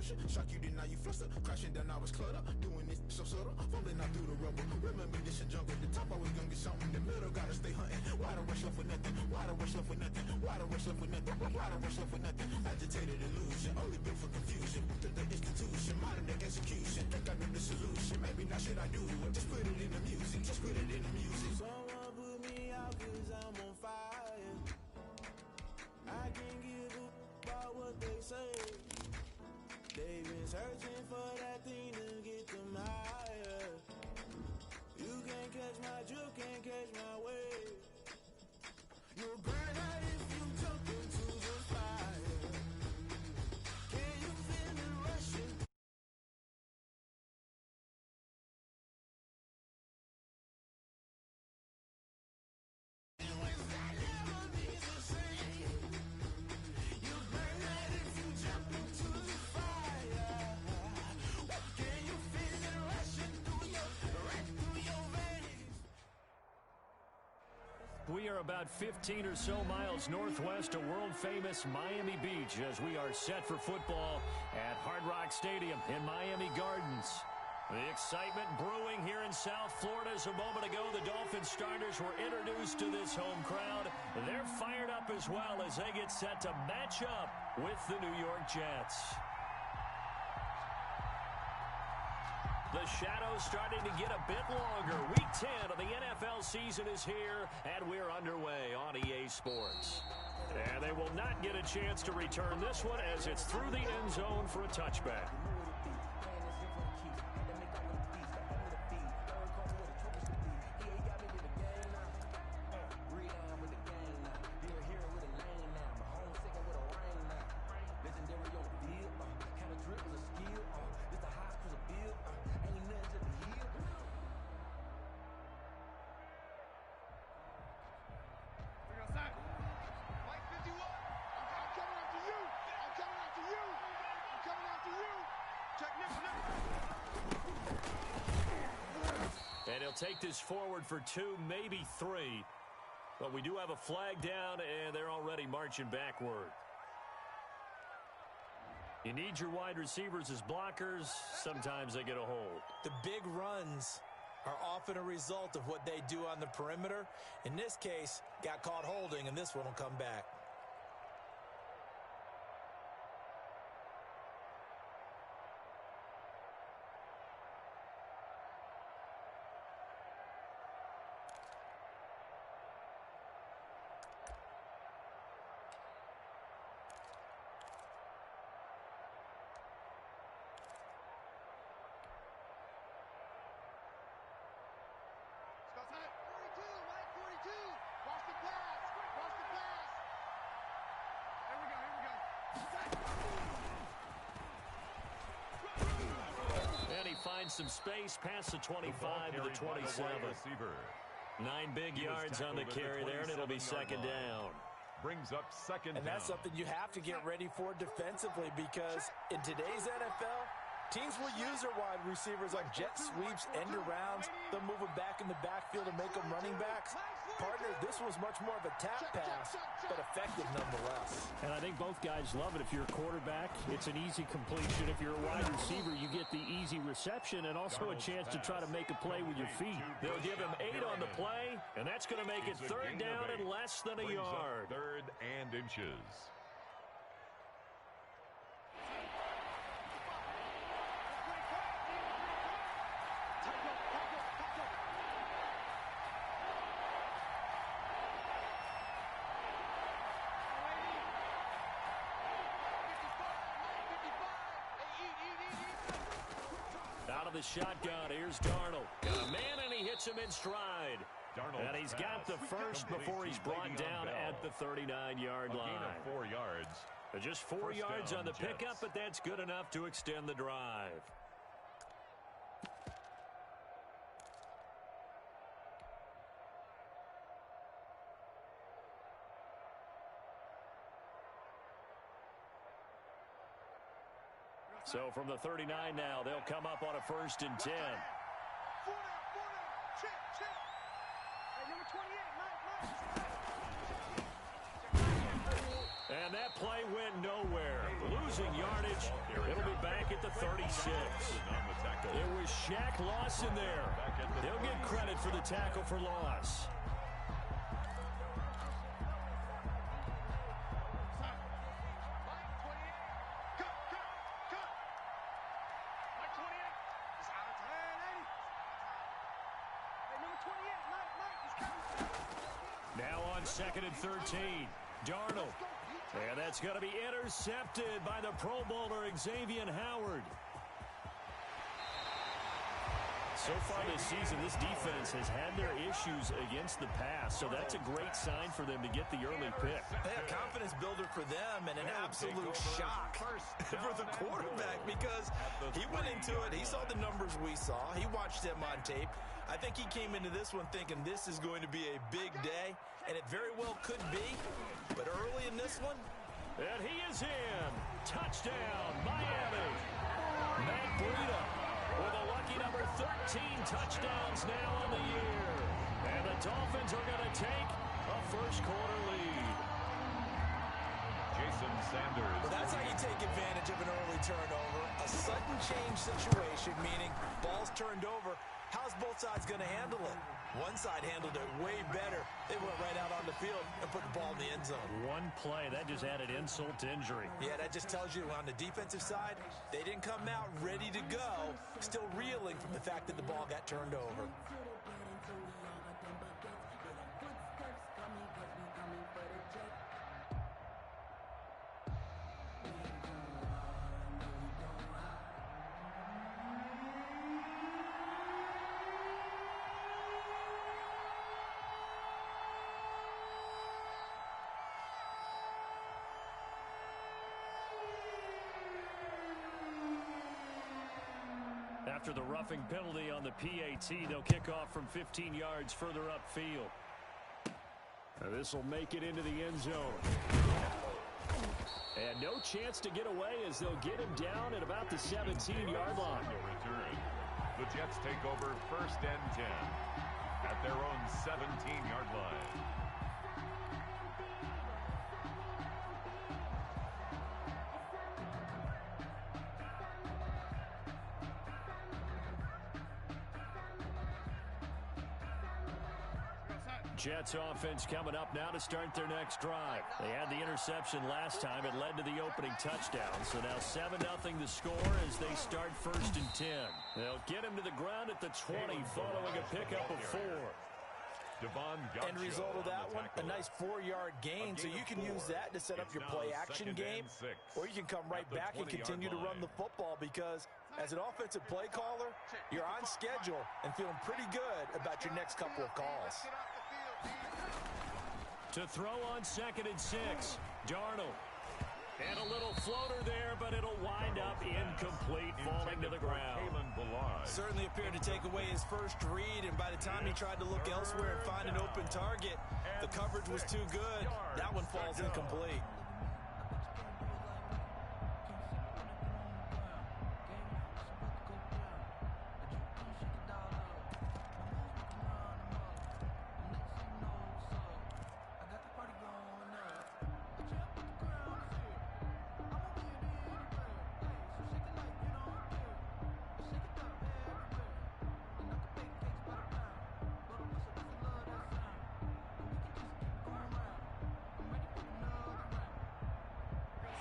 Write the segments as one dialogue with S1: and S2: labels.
S1: motion. Shock you, then now you fluster. Crashing down, I was cluttered. Doing this so subtle. Fumbling out through the rubble. Remember this in jungle. The top always gonna get something. The middle gotta stay hunting. Why the rush left with nothing? Why the rush left with nothing? Why the rush left with nothing? Why the rush left with nothing? Agitated illusion. Only built for confusion. To the institution. Modern day execution. Think I know the solution. Maybe not shit I do. Just put it in the music. Just put it in the music. Someone put me out 'cause I'm on fire. I can't give a about what they say. They've been searching for that thing to get them higher. You can't catch my drift, can't catch my wave. You'll burn out if you jump into the fire. Can you feel it rushing?
S2: We are about 15 or so miles northwest of world-famous Miami Beach as we are set for football at Hard Rock Stadium in Miami Gardens. The excitement brewing here in South Florida. As a moment ago, the Dolphins starters were introduced to this home crowd. They're fired up as well as they get set to match up with the New York Jets. The shadows starting to get a bit longer. Week 10 of the NFL season is here, and we're underway on EA Sports. And they will not get a chance to return this one as it's through the end zone for a touchback. And he'll take this forward for 2, maybe 3. But we do have a flag down, and they're already marching backward. You need your wide receivers as blockers. Sometimes they get a hold.
S3: The big runs are often a result of what they do on the perimeter. In this case, got caught holding, and this one will come back.
S2: Finds some space past the 25 to the 27. 9 big yards on the carry there, and it'll be second down.
S4: Brings up second down.
S3: And that's something you have to get ready for defensively, because in today's NFL, teams will use their wide receivers on jet sweeps, end arounds. They'll move them back in the backfield and make them running backs. Partner, this was much more of a tap pass, but effective nonetheless.
S2: And I think both guys love it. If you're a quarterback, it's an easy completion. If you're a wide receiver, you get the easy reception and also a chance to try to make a play with your feet. They'll give him 8 on the play, and that's going to make it third down and less than a yard.
S4: Third and inches.
S2: The shotgun. Here's Darnold. Got a man, and he hits him in stride. And he's got the first before he's brought down at the 39-yard line.
S4: A gain of 4 yards.
S2: Just 4 yards on the pickup, but that's good enough to extend the drive. So from the 39 now, they'll come up on a 1st and 10. And that play went nowhere. Lose losing yardage. It'll be back at the 36. It was Shaq Lawson there. They'll get credit for the tackle for loss. Now on 2nd and 13, Darnold. And that's going to be intercepted by the Pro Bowler, Xavier Howard. So far this season, this defense has had their issues against the pass, so that's a great sign for them to get the early pick.
S3: A confidence builder for them and an absolute shock for the quarterback because he went into it. He saw the numbers we saw. He watched them on tape. I think he came into this one thinking this is going to be a big day, and it very well could be. But early in this one,
S2: and he is in. Touchdown, Miami. Matt Breida with a lucky number 13 touchdowns now on the year. And the Dolphins are going to take a first-quarter lead.
S4: Jason Sanders.
S3: Well, that's how you take advantage of an early turnover. A sudden change situation, meaning ball's turned over. How's both sides going to handle it? One side handled it way better. They went right out on the field and put the ball in the end zone.
S2: One play, that just added insult to injury.
S3: Yeah, that just tells you on the defensive side, they didn't come out ready to go, still reeling from the fact that the ball got turned over.
S2: After the roughing penalty on the PAT, they'll kick off from 15 yards further upfield. This will make it into the end zone. And no chance to get away as they'll get him down at about the 17-yard line.
S4: Return. The Jets take over 1st and 10 at their own 17-yard line.
S2: Jets offense coming up now to start their next drive. They had the interception last time. It led to the opening touchdown. So now 7-0 the score as they start 1st and 10. They'll get him to the ground at the 20 following a pickup of 4.
S3: End result of that one, a nice 4-yard gain, so you can use that to set up your play-action game, or you can come right back and continue to run the football because as an offensive play caller, you're on schedule and feeling pretty good about your next couple of calls.
S2: To throw on 2nd and 6, Darnold. And a little floater there, but it'll wind up incomplete, falling to the ground.
S3: Certainly appeared to take away his first read, and by the time he tried to look elsewhere and find an open target, the coverage was too good. That one falls incomplete.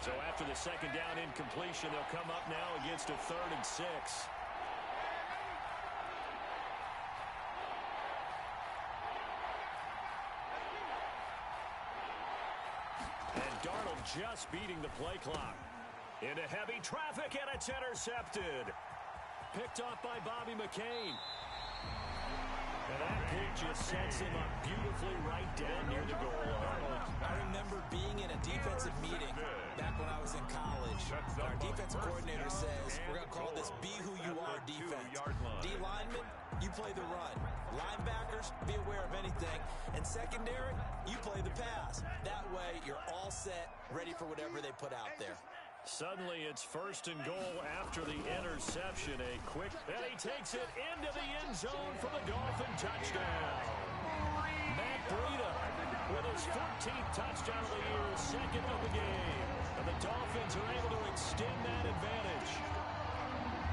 S2: So after the 2nd down incompletion, they'll come up now against a 3rd and 6. And Darnold just beating the play clock. Into heavy traffic, and it's intercepted. Picked off by Bobby McCain. And that pick just sets him up beautifully right down near the goal line.
S3: I remember being in a defensive meeting back when I was in college. Our defensive coordinator says, we're going to call this Be Who You Are defense. D linemen, you play the run. Linebackers, be aware of anything. And secondary, you play the pass. That way, you're all set, ready for whatever they put out there.
S2: Suddenly, it's 1st and goal after the interception. A quick, and he takes it into the end zone for the Dolphin touchdown. Matt Breida with his 14th touchdown of the year, 2nd of the game. And the Dolphins are able to extend that advantage.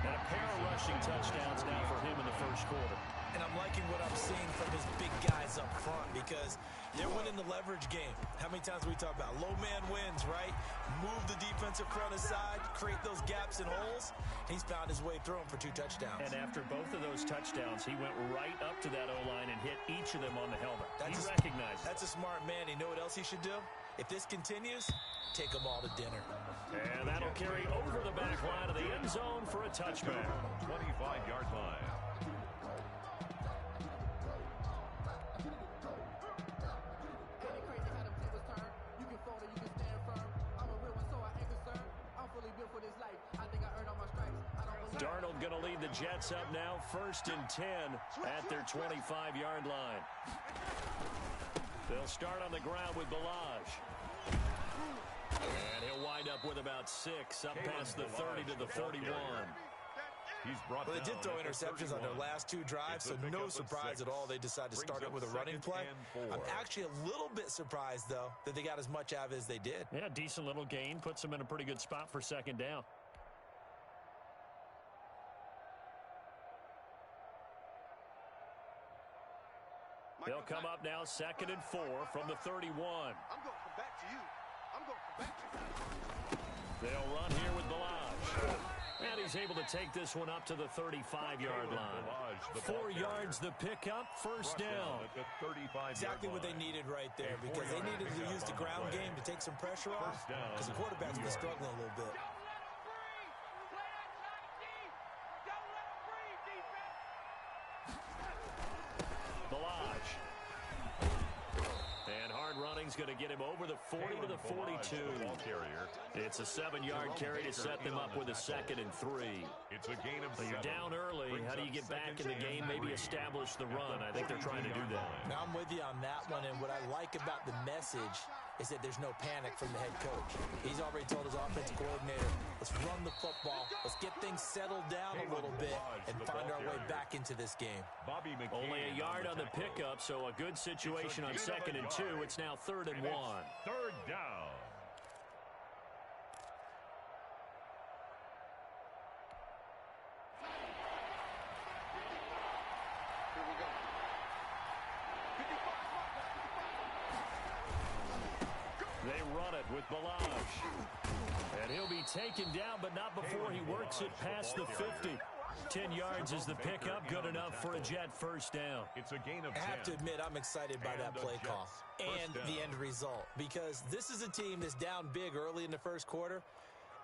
S2: And a pair of rushing touchdowns now for him in the first quarter.
S3: And I'm liking what I'm seeing from his big guys up front because they're winning the leverage game. How many times do we talk about low man wins, right? Move the defensive front aside, create those gaps and holes. He's found his way through them for 2 touchdowns.
S2: And after both of those touchdowns, he went right up to that O-line and hit each of them on the helmet. He recognized it.
S3: That's a smart man. You know what else he should do? If this continues, take them all to dinner.
S2: And that'll carry over the back line of the end zone for a touchback.
S4: 25-yard line.
S2: Darnold going to lead the Jets up now, 1st and 10 at their 25-yard line. They'll start on the ground with Balaj. And he'll wind up with about 6 up past the 30 to the 31.
S3: Well, they did throw interceptions on their last 2 drives, so no surprise at all they decided to start it with a running play. I'm actually a little bit surprised, though, that they got as much out of it as they did.
S2: Yeah, decent little gain. Puts them in a pretty good spot for 2nd down. They'll come up now 2nd and 4 from the 31.
S5: I'm going to come back to you. I'm going to come back to you.
S2: They'll run here with Balaj. And he's able to take this one up to the 35-yard line. 4 yards the pickup, 1st down.
S3: Exactly what they needed right there because they needed to use the ground game to take some pressure off because the quarterback's been struggling a little bit.
S2: Balaj. And hard running's going to get him over the 40 to the 42. It's a 7-yard carry to set them up with a 2nd and 3.
S4: It's a gain of 7.
S2: You're down early. How do you get back in the game? Maybe establish the run. I think they're trying to do that.
S3: Now, I'm with you on that one, and what I like about the message is that there's no panic from the head coach. He's already told his offensive coordinator, let's run the football, let's get things settled down a little bit and find our way back into this game.
S2: Only a yard on the pickup, so a good situation on 2nd and 2. It's now 3rd and 1.
S4: 3rd down.
S2: They run it with Balaj. And he'll be taken down, but not before he works it past the 50. 10 yards is the pickup, good enough for a Jet 1st down.
S4: It's a gain of 10.
S3: I have to admit, I'm excited by that play call and the end result because this is a team that's down big early in the 1st quarter,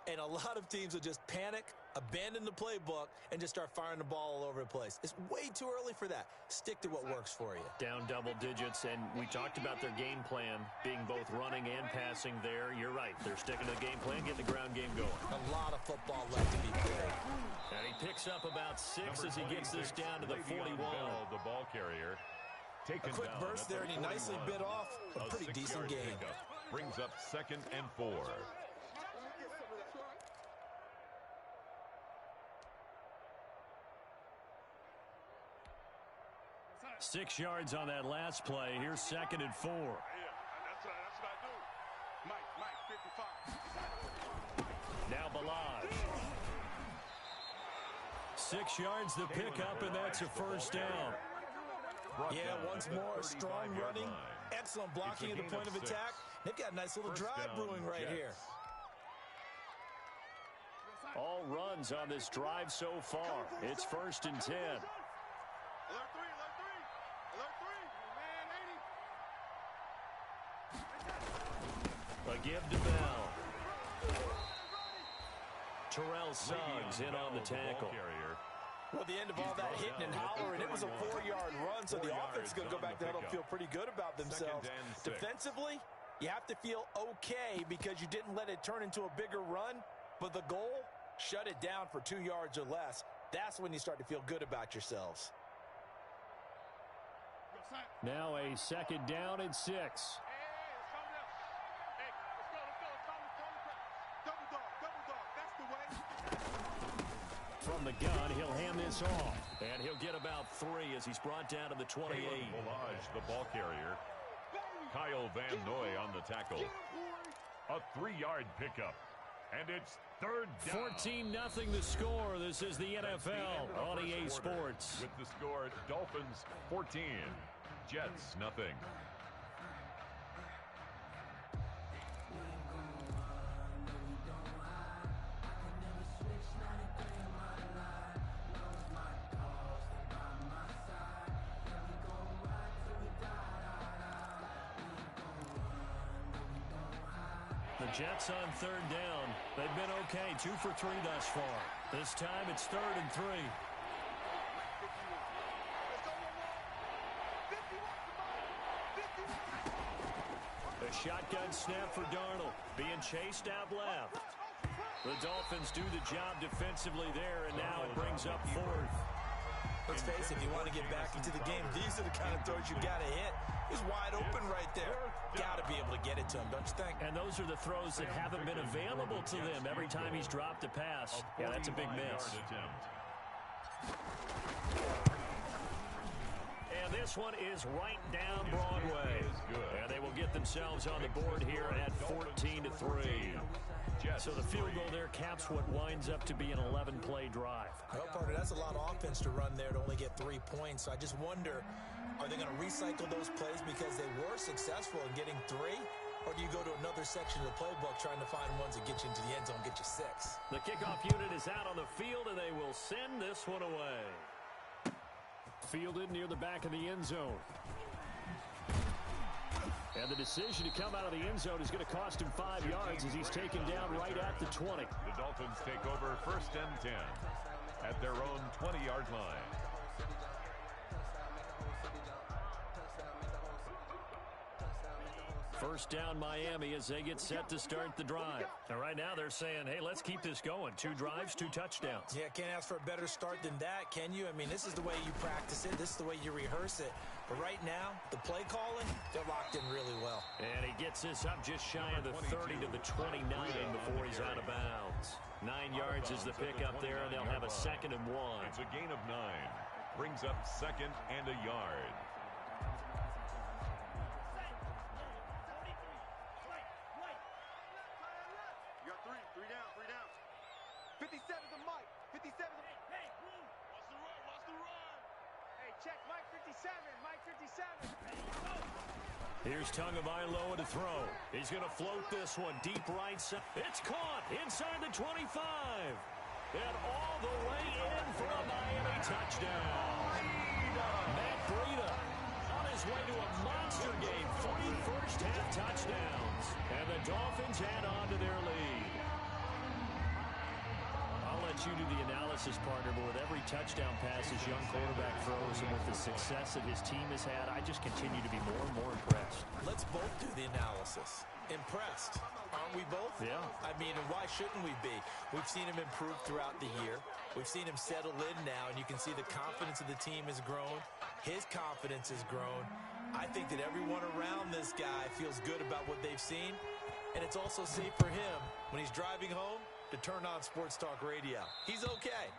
S3: and a lot of teams will just panic, abandon the playbook, and just start firing the ball all over the place. It's way too early for that. Stick to what works for you.
S2: Down double digits, and we talked about their game plan being both running and passing there. You're right. They're sticking to the game plan, getting the ground game going.
S3: A lot of football left to be played.
S2: And he picks up about 6 as he gets this down to the 41.
S4: The ball carrier.
S3: A quick burst there, and he nicely bit off a pretty decent gain.
S4: Brings up 2nd and 4.
S2: 6 yards on that last play. Here's 2nd and 4.
S5: Yeah, that's what I do. Mike, 55.
S2: Now Balaj. 6 yards the pickup, and that's a 1st down.
S3: Yeah, once more, strong running, excellent blocking at the point of attack. They've got a nice little drive brewing right here.
S2: All runs on this drive so far. It's 1st and 10.
S5: Alert 3,
S2: A give to Bell. Terrell Suggs in on the tackle.
S3: Well, the end of all that hitting and hollering, it was a 4-yard run, so the offense is going to go back there and feel pretty good about themselves. Defensively, you have to feel okay because you didn't let it turn into a bigger run, but the goal, shut it down for 2 yards or less. That's when you start to feel good about yourselves.
S2: Now a 2nd down and 6. From the gun, he'll hand this off. And he'll get about 3 as he's brought down to the 28.
S4: Balaj, the ball carrier. Kyle Van Noy on the tackle. A 3-yard pickup. And it's third down.
S2: 14-0 the score. This is the NFL on EA Sports.
S4: With the score, Dolphins 14, Jets nothing.
S2: The Jets on third down. They've been okay, 2 for 3 thus far. This time it's 3rd and 3. A shotgun snap for Darnold, being chased out left. The Dolphins do the job defensively there, and now it brings up 4th.
S3: Let's face it, if you want to get back into the game, these are the kind of throws you got to hit. He's wide open right there. Got to be able to get it to him, don't you think?
S2: And those are the throws that haven't been available to them every time he's dropped a pass. Yeah, that's a big miss. And this one is right down Broadway. And they will get themselves on the board here at 14-3. So the field goal there caps what winds up to be an 11-play drive.
S3: Well, partner, that's a lot of offense to run there to only get 3 points. So I just wonder, are they going to recycle those plays because they were successful in getting 3? Or do you go to another section of the playbook trying to find ones that get you into the end zone, get you 6?
S2: The kickoff unit is out on the field, and they will send this one away. Fielded near the back of the end zone. And the decision to come out of the end zone is going to cost him 5 yards as he's taken down right at the 20.
S4: The Dolphins take over 1st and 10 at their own 20-yard line.
S2: First down Miami as they get set to start the drive. And right now they're saying, hey, let's keep this going. 2 drives, 2 touchdowns.
S3: Yeah, can't ask for a better start than that, can you? I mean, this is the way you practice it. This is the way you rehearse it. But right now, the play calling, they're locked in really well.
S2: And he gets this up just shy of the 30 to the 29 before he's out of bounds. 9 yards is the pickup there, and they'll have a 2nd and 1.
S4: It's a gain of 9. Brings up 2nd and a yard.
S5: You got 3 down, 3 down. 57's the mic. 57's the... Hey, Blue. Watch the run, watch the run. Hey, check Mike 57, Mike 57.
S2: Here's Tagovailoa to throw. He's going to float this one deep right side. It's caught inside the 25. And all the way in for a Miami touchdown. Matt Breida on his way to a monster game. 3 first-half touchdowns. And the Dolphins add on to their lead. I'll let you do the analysis, partner, but with every touchdown pass his young quarterback throws and with the success that his team has had, I just continue to be more and more impressed.
S3: Let's both do the analysis. Impressed. Aren't we both?
S2: Yeah.
S3: I mean, and why shouldn't we be? We've seen him improve throughout the year. We've seen him settle in now, and you can see the confidence of the team has grown. His confidence has grown. I think that everyone around this guy feels good about what they've seen, and it's also safe for him when he's driving home to turn on Sports Talk Radio. He's okay.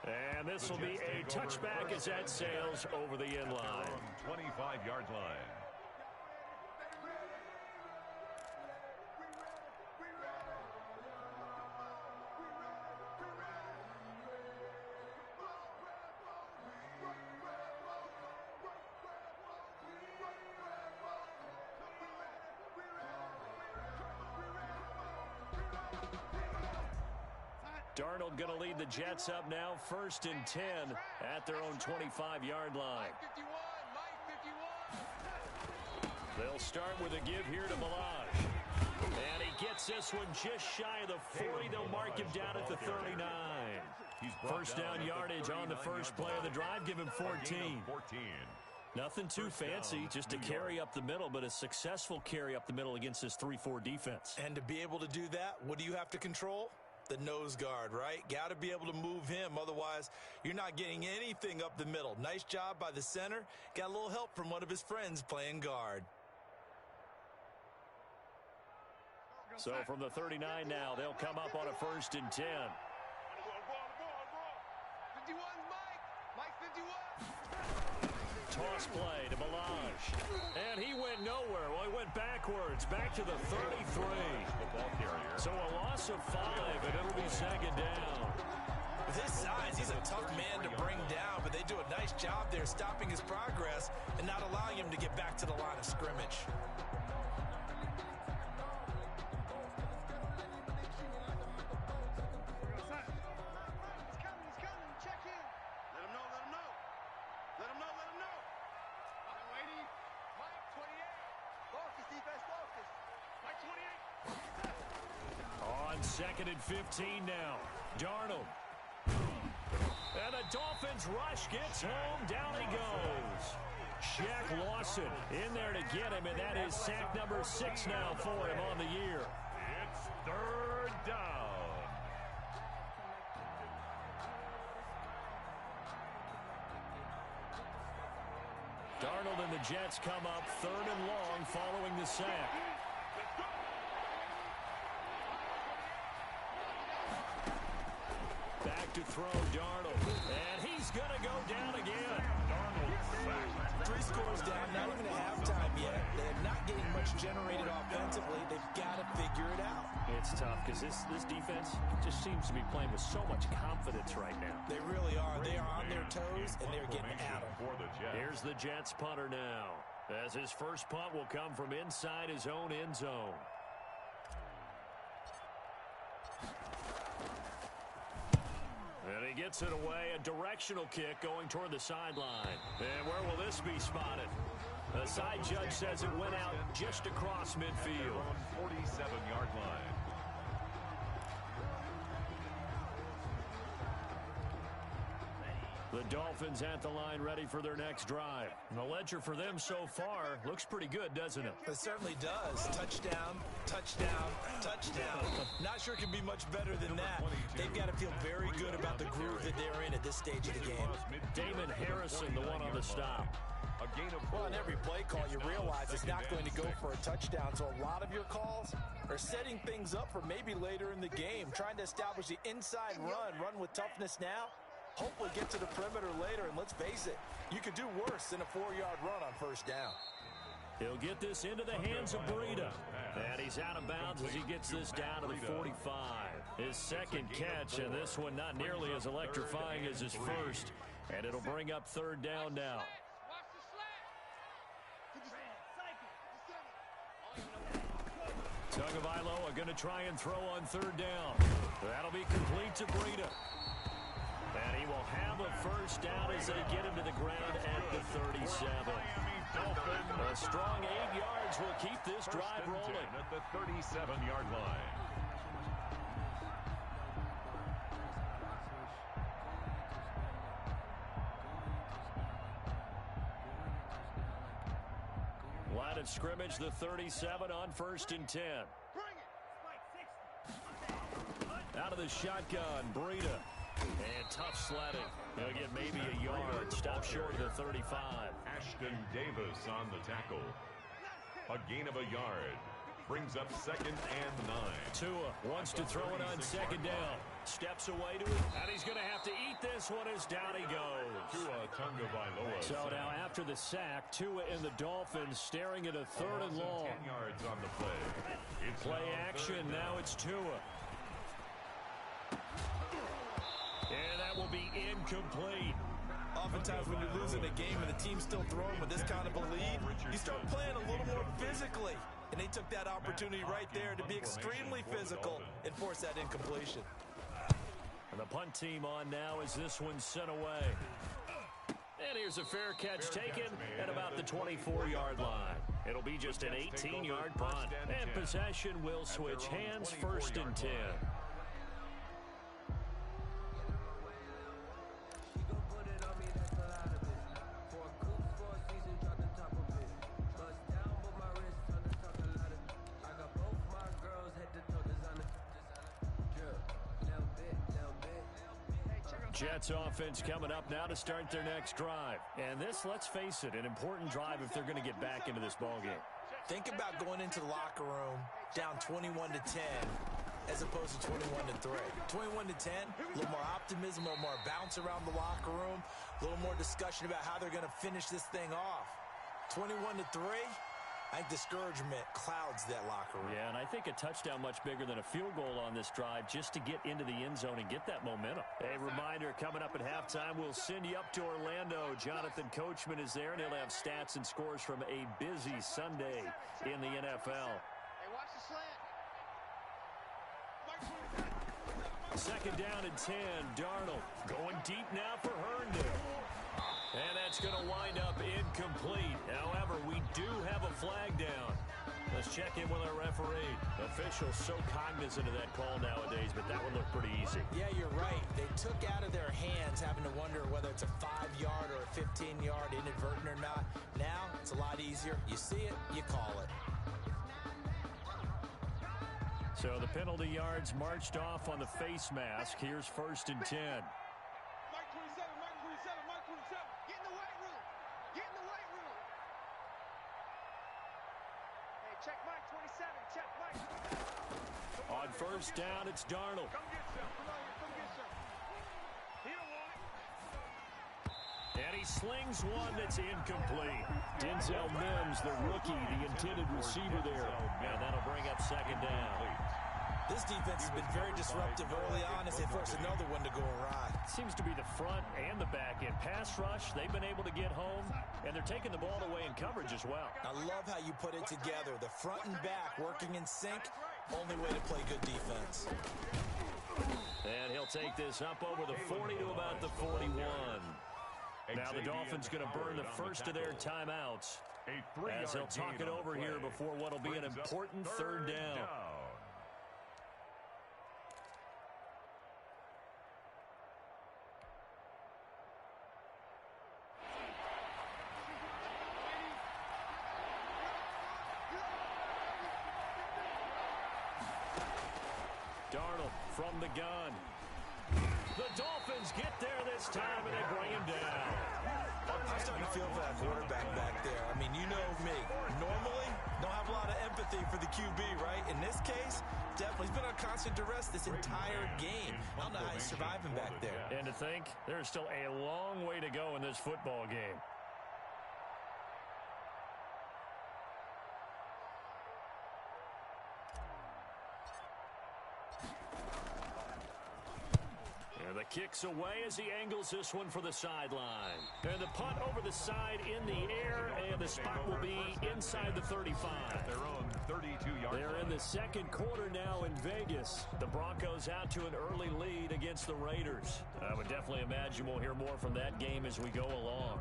S2: And this will be a touchback as that sails over the end line.
S4: 25-yard line.
S2: Darnold going to lead the Jets up now, 1st and 10 at their own 25-yard line.
S5: Mike 51, Mike 51.
S2: They'll start with a give here to Balaj. And he gets this one just shy of the 40. They'll mark him down at the 39. First down yardage on the first play of the drive. Give him 14. Nothing too fancy, just a carry up the middle, but a successful carry up the middle against this 3-4 defense.
S3: And to be able to do that, what do you have to control? The nose guard, right? Got to be able to move him. Otherwise, you're not getting anything up the middle. Nice job by the center. Got a little help from one of his friends playing guard.
S2: So from the 39 now, they'll come up on a 1st and 10.
S5: 51's Mike. Mike 51.
S2: toss play to Balaj. And he went nowhere. Well, he went backwards, back to the 33. So a loss of 5, and it'll be second down.
S3: With his size, he's a tough man to bring down, but they do a nice job there stopping his progress and not allowing him to get back to the line of scrimmage.
S2: Second and 15 now. Darnold. And the Dolphins rush gets home. Down he goes. Shaq Lawson in there to get him, and that is sack number 6 now for him on the year.
S4: It's third down.
S2: Darnold and the Jets come up 3rd and long following the sack. Back to throw, Darnold. And he's going to go down again.
S4: Darnold
S3: 3 scores down, not even at halftime yet. They're not getting much generated offensively. They've got to figure it out.
S2: It's tough because this defense just seems to be playing with so much confidence right now.
S3: They really are. They are on their toes, and they're getting at them.
S2: Here's the Jets punter now, as his first punt will come from inside his own end zone. And he gets it away, a directional kick going toward the sideline. And where will this be spotted? The side judge says it went out just across midfield.
S4: 47-yard line.
S2: The Dolphins at the line ready for their next drive. And the ledger for them so far looks pretty good, doesn't it?
S3: It certainly does. Touchdown, touchdown, touchdown. Not sure it can be much better than that. They've got to feel very good about the groove that they're in at this stage of the game.
S2: Damon Harrison, the one on the stop.
S3: Well, on every play call, you realize it's not going to go for a touchdown, so a lot of your calls are setting things up for maybe later in the game, trying to establish the inside run with toughness now. Hopefully get to the perimeter later, and let's face it, you could do worse than a 4-yard run on first down.
S2: He'll get this into the hands of Breida. And he's out of bounds as he gets this down to the 45. His second catch, and this one not nearly as electrifying as his first. And it'll bring up 3rd down now. Tagovailoa going to try and throw on 3rd down. That'll be complete to Breida. And he will have a first down as they get him to the ground at the 37. A strong 8 yards will keep this drive rolling.
S4: At the 37-yard line.
S2: Line of scrimmage, the 37 on 1st and 10. Out of the shotgun, Breida. And tough sledding. He'll get maybe a yard. Stop short of the 35.
S4: Ashton Davis on the tackle. A gain of a yard. Brings up 2nd and 9.
S2: Tua wants to throw it on 2nd down. Steps away to it. And he's going to have to eat this one as down he goes.
S4: Tua Tagovailoa.
S2: So now after the sack, Tua and the Dolphins staring at a 3rd and long.
S4: 10 yards on the play. It's
S2: Play action. Now it's Tua. And that will be incomplete.
S3: Oftentimes when you're losing a game and the team's still throwing with this kind of a lead, you start playing a little more physically. And they took that opportunity right there to be extremely physical and force that incompletion.
S2: And the punt team on now as this one's sent away. And here's a fair catch taken at about the 24-yard line. It'll be just an 18-yard punt. And possession will switch hands, 1st and 10. Jets offense coming up now to start their next drive. And this, let's face it, an important drive if they're going to get back into this ballgame.
S3: Think about going into the locker room down 21-10 as opposed to 21-3. 21-10, a little more optimism, a little more bounce around the locker room, a little more discussion about how they're going to finish this thing off. 21-3, I think discouragement clouds that locker room.
S2: Yeah, and I think a touchdown much bigger than a field goal on this drive just to get into the end zone and get that momentum. A reminder, coming up at halftime, we'll send you up to Orlando. Jonathan Coachman is there, and he'll have stats and scores from a busy Sunday in the NFL.
S5: Hey, watch the slant.
S2: Second down and 10. Darnold going deep now for Herndon. And that's going to wind up incomplete. However, we do have a flag down. Let's check in with our referee. Officials so cognizant of that call nowadays, but that one looked pretty easy.
S3: Yeah, you're right. They took out of their hands having to wonder whether it's a 5-yard or a 15-yard inadvertent or not. Now, it's a lot easier. You see it, you call it.
S2: So the penalty yards marched off on the face mask. Here's 1st and 10.
S5: Mike 27, Mike 27, Mike 27. Get in the weight room. Get in the weight room. Hey, check Mike 27. Check Mike.
S2: On 1st down, it's Darnold.
S5: Come get some. Come on here. Come get some. He don't want it.
S2: And he slings one that's incomplete. Denzel Mims, the rookie, the intended receiver there. And that'll bring up 2nd down.
S3: This defense has been very disruptive early on as they force another one to go awry.
S2: Seems to be the front and the back end. Pass rush, they've been able to get home, and they're taking the ball away in coverage as well.
S3: I love how you put it together. The front and back working in sync. Only way to play good defense.
S2: And he'll take this up over the 40 to about the 41. Now the Dolphins going to burn the first of their timeouts as they'll talk it over here before what will be an important 3rd down. Darnold from the gun. The Dolphins get there this time, and they bring him down.
S3: I'm starting to feel for that quarterback back there. I mean, you know me. Normally, don't have a lot of empathy for the QB, right? In this case, definitely. He's been on constant duress this entire game. I don't know how he's surviving back there.
S2: And to think, there's still a long way to go in this football game. The kick's away as he angles this one for the sideline. And the punt over the side in the air, and the spot will be inside the 35.
S4: Their own 32-yard
S2: They're in the 2nd quarter now in Vegas. The Broncos out to an early lead against the Raiders. I would definitely imagine we'll hear more from that game as we go along.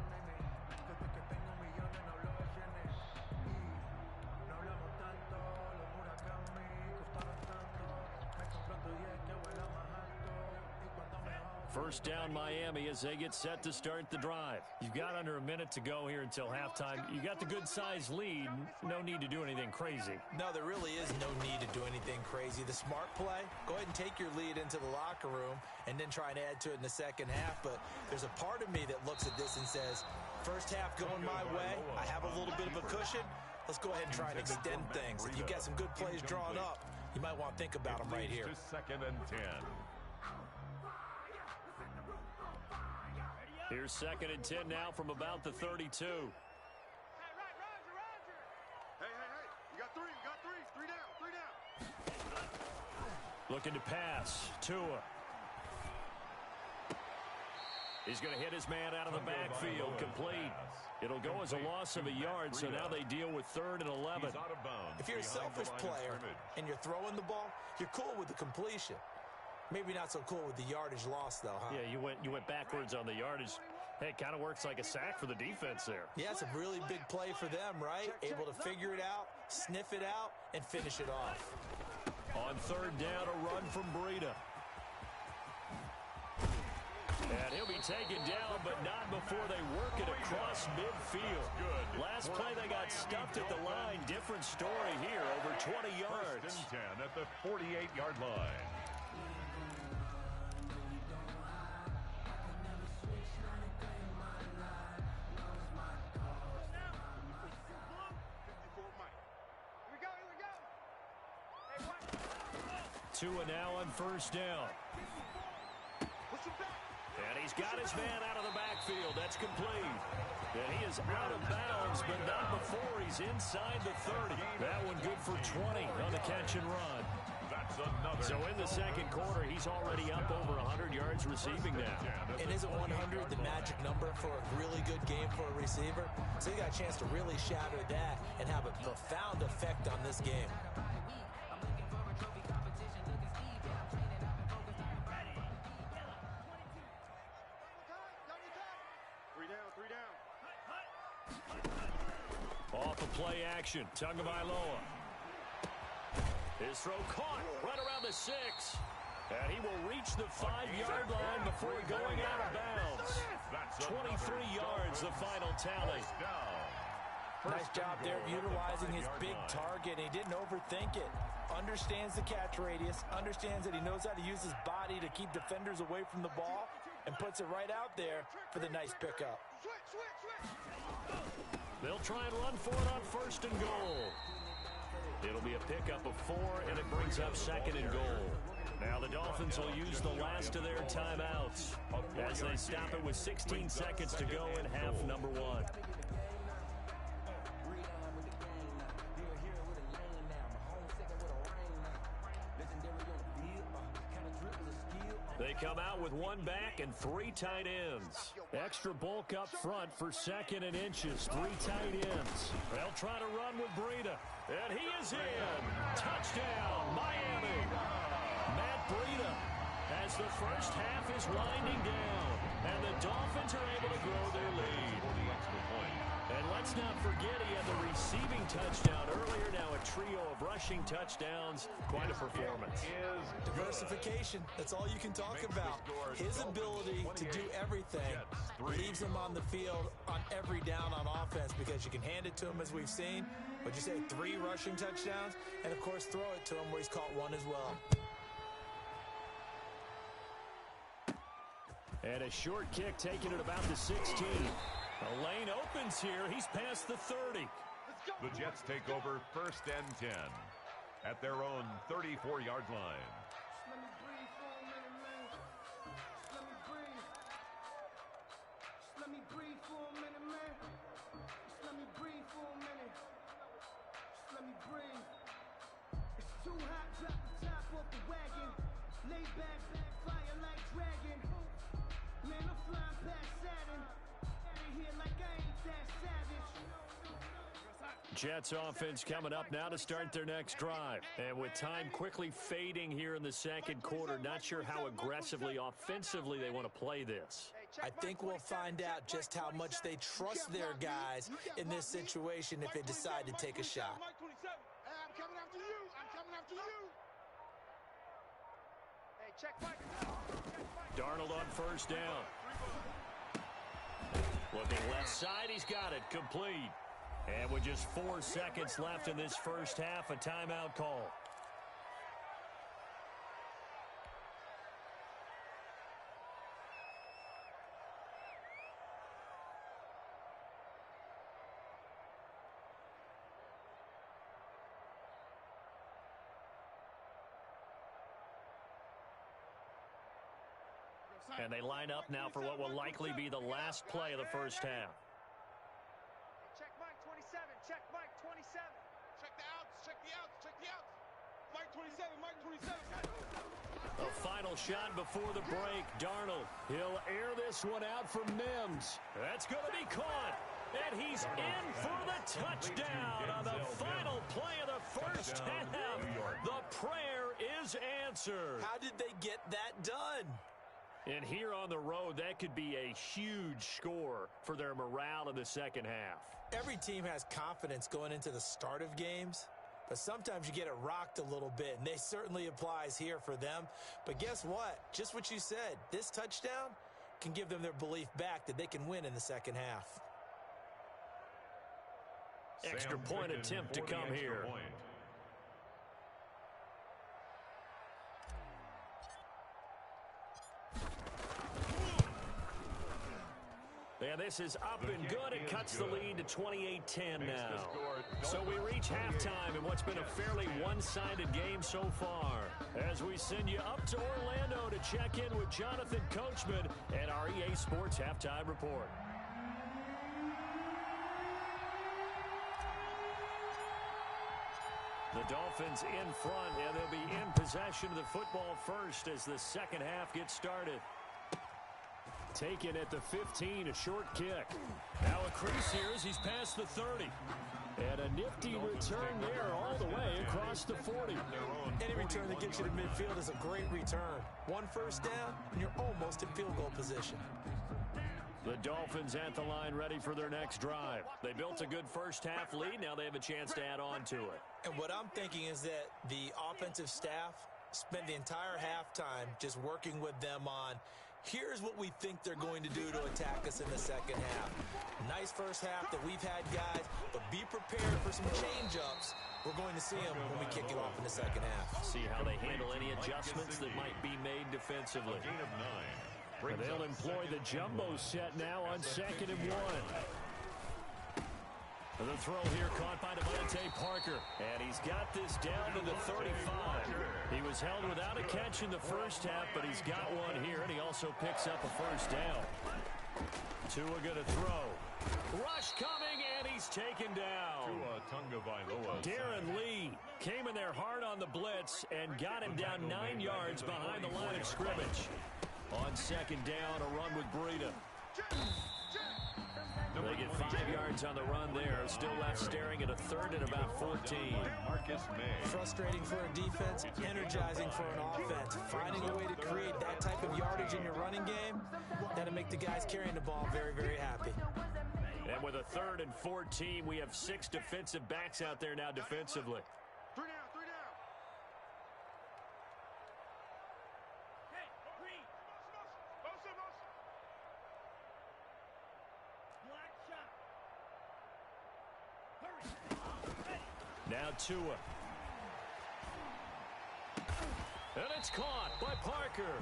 S2: First down Miami as they get set to start the drive. You've got under a minute to go here until halftime. You got the good-sized lead. No need to do anything crazy.
S3: No, there really is no need to do anything crazy. The smart play, go ahead and take your lead into the locker room and then try and add to it in the second half. But there's a part of me that looks at this and says, first half going my way, I have a little bit of a cushion. Let's go ahead and try and extend things. If you've got some good plays drawn up, you might want to think about them right here.
S4: 2nd and 10.
S2: Here's 2nd and 10 now from about the 32.
S5: Hey, right, Roger. Hey. You got three. Three down.
S2: Looking to pass. Tua. He's going to hit his man out of the backfield. Complete. It'll go as a loss of a yard, so now they deal with 3rd and 11.
S3: If you're a selfish player and you're throwing the ball, you're cool with the completion. Maybe not so cool with the yardage loss, though, huh?
S2: Yeah, you went backwards on the yardage. Hey, it kind of works like a sack for the defense there.
S3: Yeah, it's a really big play for them, right? Able to figure it out, sniff it out, and finish it off.
S2: On 3rd down, a run from Breida. And he'll be taken down, but not before they work it across midfield. Last play, they got stuffed at the line. Different story here, over 20 yards.
S4: 1st and 10 at the 48-yard line.
S2: Tua now on first down. And he's got his man out of the backfield. That's complete. And he is out of bounds, but not before he's inside the 30. That one good for 20 on the catch and run.
S4: That's another.
S2: So in the second quarter, he's already up over 100 yards receiving now.
S3: And isn't 100 the magic number for a really good game for a receiver? So he got a chance to really shatter that and have a profound effect on this game.
S2: Off of play action, Tagovailoa. His throw caught right around the 6. And he will reach the 5-yard line before going out of bounds. 23 yards, the final tally.
S3: Nice job there of utilizing his big target. He didn't overthink it. Understands the catch radius. Understands that he knows how to use his body to keep defenders away from the ball. And puts it right out there for the nice pickup.
S2: They'll try and run for it on first and goal. It'll be a pickup of 4, and it brings up second and goal. Now the Dolphins will use the last of their timeouts as they stop it with 16 seconds to go in half number 1. They come out with 1 back and 3 tight ends. Extra bulk up front for second and inches. 3 tight ends. They'll try to run with Breida. And he is in. Touchdown, Miami. Matt Breida, as the first half is winding down. And the Dolphins are able to grow their lead. And let's not forget he had the receiving touchdown earlier. Now a trio of rushing touchdowns. Quite a performance.
S3: Diversification. That's all you can talk about. His ability to do everything leaves him on the field on every down on offense because you can hand it to him as we've seen. What'd you say, 3 rushing touchdowns? And, of course, throw it to him where he's caught 1 as well.
S2: And a short kick taken at about the 16. A lane opens here. He's past the 30.
S4: The Jets take over first and 10 at their own 34-yard line.
S6: Let me breathe for a minute, man. Let me breathe. Let me breathe for a minute, man. Let me breathe for a minute. Let me breathe. It's too hot, drop the top off the wagon. Lay back, fire like dragon. Man, I'm flying past Saturn. Here like I ain't that savage.
S2: Jets offense coming up now to start their next drive. And with time quickly fading here in the second quarter, not sure how aggressively, offensively they want to play this.
S3: I think we'll find out just how much they trust their guys in this situation if they decide to take a shot.
S5: I'm coming after you. I'm coming after you. Hey, check Mike.
S2: Darnold on first down. Looking left side, he's got it, complete. And with just 4 seconds left in this first half, a timeout call. And they line up now for what will likely be the last play of the first half.
S5: Check Mike 27. Check Mike 27. Check the outs. Check the outs. Check the outs. Mike 27. Mike 27.
S2: A final shot before the break. Darnold, he'll air this one out for Mims. That's going to be caught. And he's in for the touchdown on the final play of the first half. The prayer is answered.
S3: How did they get that done?
S2: And here on the road, that could be a huge score for their morale in the second half.
S3: Every team has confidence going into the start of games, but sometimes you get it rocked a little bit, and this certainly applies here for them. But guess what? Just what you said, this touchdown can give them their belief back that they can win in the second half.
S2: Extra point attempt to come here. And this is up and good. It cuts the lead to 28-10 now. So we reach halftime in what's been a fairly one-sided game so far. As we send you up to Orlando to check in with Jonathan Coachman and our EA Sports Halftime Report. The Dolphins in front, and they'll be in possession of the football first as the second half gets started. Taken at the 15, a short kick. Now a crease here as he's past the 30. And a nifty return there all the way across the 40.
S3: Any return that gets you to midfield is a great return. One first down, and you're almost in field goal position.
S2: The Dolphins at the line ready for their next drive. They built a good first half lead. Now they have a chance to add on to it.
S3: And what I'm thinking is that the offensive staff spent the entire halftime just working with them on, here's what we think they're going to do to attack us in the second half. Nice first half that we've had, guys, but be prepared for some change-ups. We're going to see them when we kick it off in the second half.
S2: See how they handle any adjustments that might be made defensively.
S4: Gain of 9.
S2: And they'll employ the jumbo set now on 2nd and 1. The throw here caught by Devontae Parker. And he's got this down to the 35. He was held without a catch in the first half, but he's got one here, and he also picks up a first down. Tua going to throw. Rush coming, and he's taken down. Darren Lee came in there hard on the blitz and got him down 9 yards behind the line of scrimmage. On 2nd down, a run with Breida. They get 5 yards on the run there. Still left staring at a 3rd and about 14.
S3: Frustrating for a defense, energizing for an offense. Finding a way to create that type of yardage in your running game, that'll make the guys carrying the ball very, very happy.
S2: And with a 3rd and 14, we have 6 defensive backs out there now defensively.
S5: 3 down, 3 down.
S2: Now Tua. And it's caught by Parker.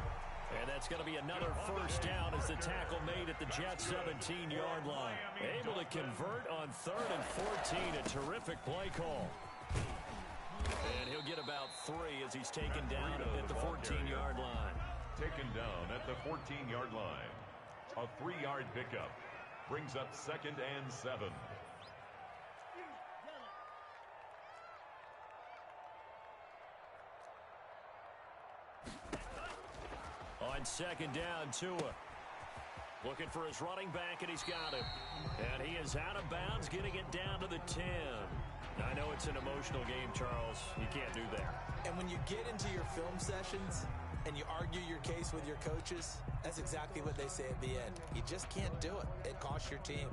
S2: And that's going to be another first down as the tackle made at the Jets' 17-yard line. Able to convert on 3rd and 14. A terrific play call. And he'll get about 3 as he's taken down at the 14-yard line.
S4: Taken down at the 14-yard line. A 3-yard pickup. Brings up 2nd and 7.
S2: On 2nd down, Tua. Looking for his running back, and he's got him. And he is out of bounds, getting it down to the 10. I know it's an emotional game, Charles. You can't do that.
S3: And when you get into your film sessions and you argue your case with your coaches, that's exactly what they say at the end. You just can't do it. It costs your team.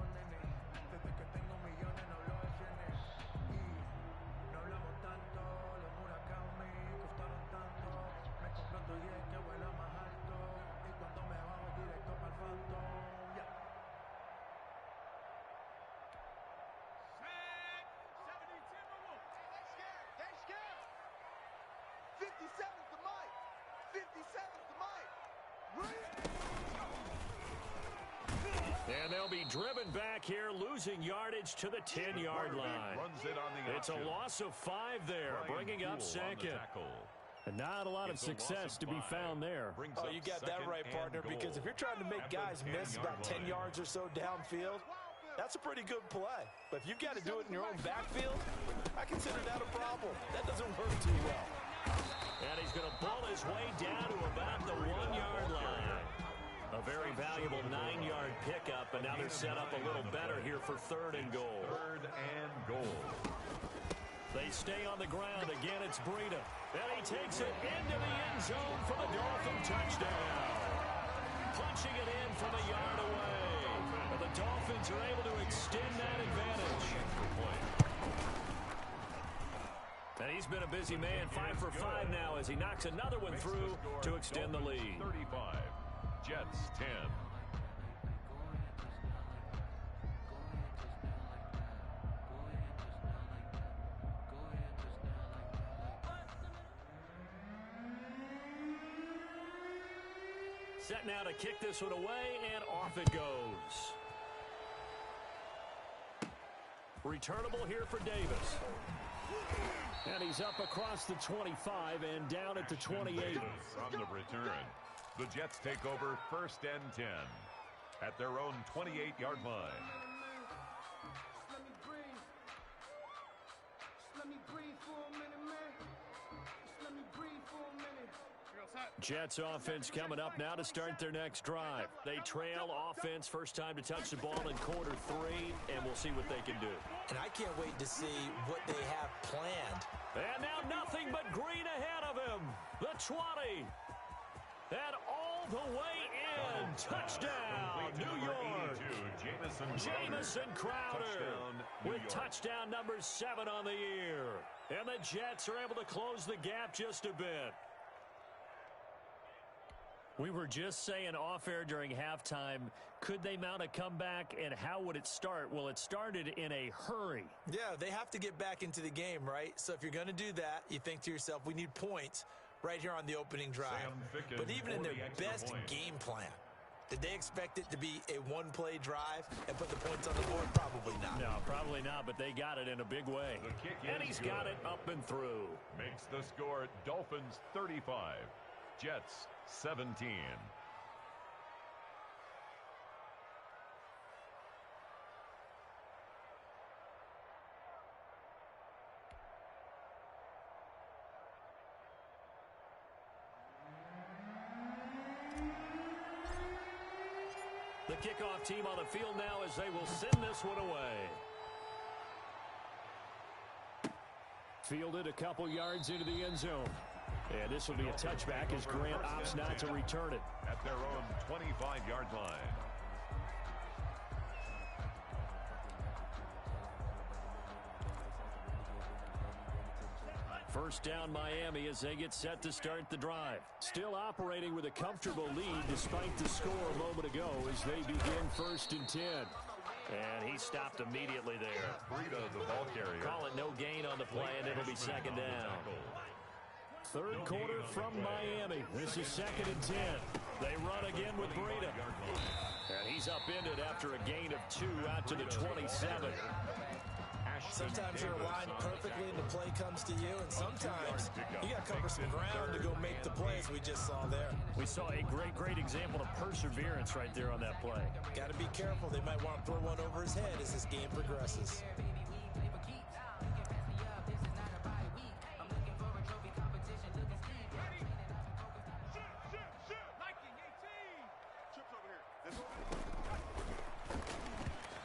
S2: And they'll be driven back here, losing yardage to the 10-yard line. It's a loss of 5 there, bringing up 2nd. And not a lot of success to be found there.
S3: Oh, you got that right, partner, because if you're trying to make guys miss about 10 yards or so downfield, that's a pretty good play. But if you've got to do it in your own backfield, I consider that a problem. That doesn't work too well.
S2: And he's going to pull his way down to about the 1-yard line. A very valuable 9-yard pickup, and now they're set up a little better here for 3rd and goal.
S4: 3rd and goal.
S2: They stay on the ground. Again, it's Breida. And he takes it into the end zone for the Dolphin touchdown. Punching it in from a yard away. And the Dolphins are able to extend that advantage. And he's been a busy man, 5 for 5 now as he knocks another one through to extend the lead.
S4: 35, Jets 10.
S2: Set now to kick this one away, and off it goes. Returnable here for Davis. And he's up across the 25 and down at the 28.
S4: From the return, the Jets take over 1st and 10 at their own 28-yard line.
S6: Let me breathe. Let me breathe for a minute, man. Let me breathe for a minute.
S2: Jets offense coming up now to start their next drive. They trail offense, first time to touch the ball in quarter 3, and we'll see what they can do.
S3: And I can't wait to see what they have planned.
S2: And now nothing but green ahead of him. The 20. And all the way in. Touchdown, New York. Jamison Crowder with touchdown number 7 on the year. And the Jets are able to close the gap just a bit. We were just saying off-air during halftime, could they mount a comeback, and how would it start? Well, it started in a hurry.
S3: Yeah, they have to get back into the game, right? So if you're going to do that, you think to yourself, we need points right here on the opening drive. But even in their best game plan, did they expect it to be a one-play drive and put the points on the board? Probably not.
S2: No, probably not, but they got it in a big way. And he's got it up and through.
S4: Makes the score Dolphins 35, Jets 17.
S2: The kickoff team on the field now as they will send this one away. Fielded a couple yards into the end zone. And this will be a touchback as Grant opts not to return it.
S4: At their own 25-yard line.
S2: First down Miami as they get set to start the drive. Still operating with a comfortable lead despite the score a moment ago as they begin 1st and 10. And he stopped immediately there.
S4: Frida, the ball carrier.
S2: Call it no gain on the play, and it'll be 2nd down. 3rd quarter from Miami. This is 2nd and 10. They run again with Breida. And he's upended after a gain of 2 out to the 27.
S3: Sometimes you're aligned perfectly and the play comes to you, and sometimes you got to cover some ground to go make the plays we just saw there.
S2: We saw a great example of perseverance right there on that play.
S3: Got to be careful. They might want to throw one over his head as this game progresses.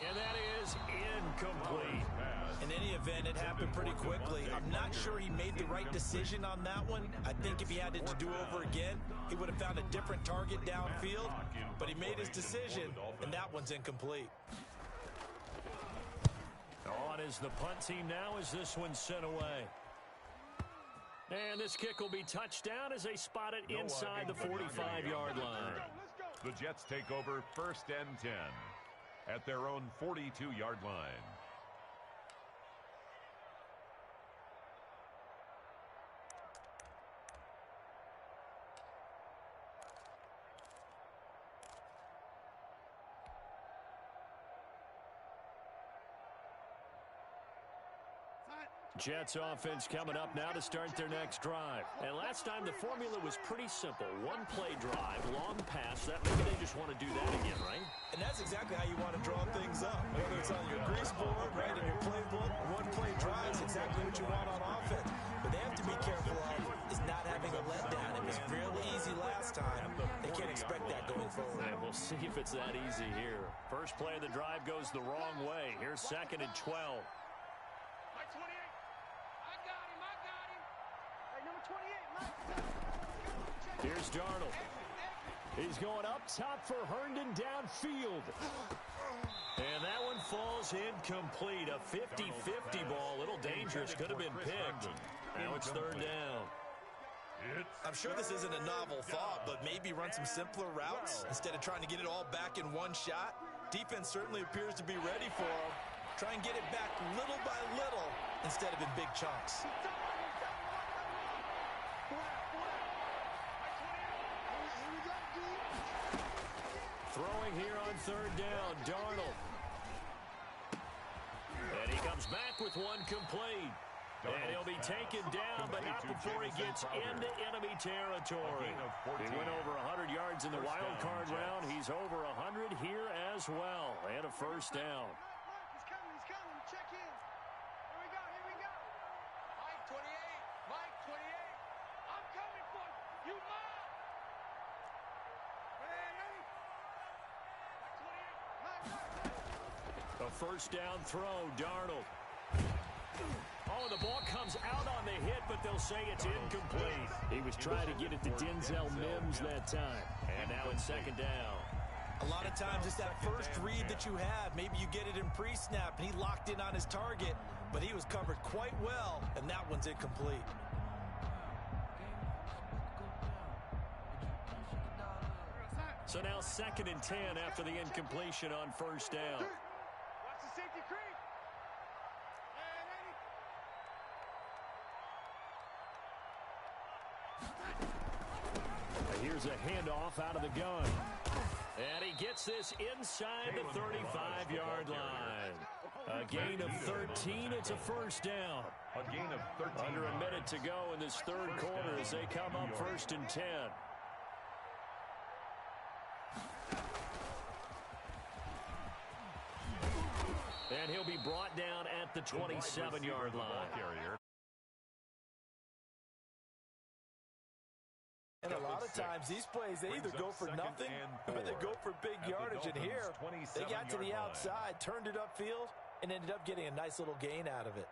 S2: And that is incomplete.
S3: In any event, it happened pretty quickly. I'm not sure he made the right decision on that one. I think if he had it to do over again, he would have found a different target downfield. But he made his decision, and that one's incomplete.
S2: On is the punt team now as this one's sent away. And this kick will be touchdown as they spot it inside the 45-yard line.
S4: The Jets take over 1st and 10 at their own 42-yard line.
S2: Jets offense coming up now to start their next drive. And last time the formula was pretty simple. One play drive, long pass. That maybe they just want to do that again, right?
S3: And that's exactly how you want to draw things up. Whether it's on your grease board, right, in your playbook, one play drive is exactly what you want on offense. But they have to be careful of is not having a letdown. It was real easy last time. They can't expect that going forward.
S2: And we'll see if it's that easy here. First play of the drive goes the wrong way. Here's 2nd and 12. Here's Darnold. He's going up top for Herndon downfield. And that one falls incomplete. A 50-50 ball. A little dangerous. Could have been picked. Now it's 3rd down.
S3: I'm sure this isn't a novel thought, but maybe run some simpler routes instead of trying to get it all back in one shot. Defense certainly appears to be ready for him. Try and get it back little by little instead of in big chunks. Throwing here on 3rd down, Darnold.
S2: And he comes comes back with one complete. And he'll be taken down, but not before he gets into enemy territory. He went over 100 yards in the wild card round. He's over 100 here as well. And a first down.
S5: He's coming. Check in. Here we go. Mike 28. I'm coming for you. Mike.
S2: A first down throw, Darnold. Oh, the ball comes out on the hit, but they'll say it's incomplete. He was trying to get it to Denzel Mims that time. And now it's second down.
S3: A lot of times it's that first read that you have. Maybe you get it in pre-snap, and he locked in on his target, but he was covered quite well, and that one's incomplete.
S2: So now second and 10 after the incompletion on first down.
S5: Watch the safety creep.
S2: Here's a handoff out of the gun. And he gets this inside the 35-yard line. A gain of 13. It's a first down.
S4: A gain of 13.
S2: Under a minute to go in this third quarter as they come up first and 10. And he'll be brought down at the 27-yard line.
S3: And a lot of times, these plays, they either go for nothing or they go for big yardage. And here, they got to the outside, turned it upfield, and ended up getting a nice little gain out of it.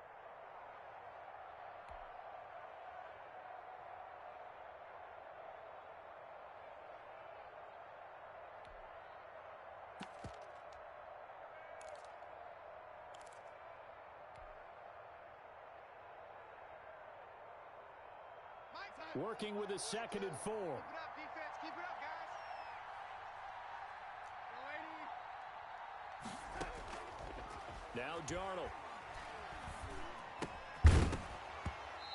S2: Working with a second and 4.
S5: Keep it up, defense. Keep it up, guys.
S2: Now Darnold.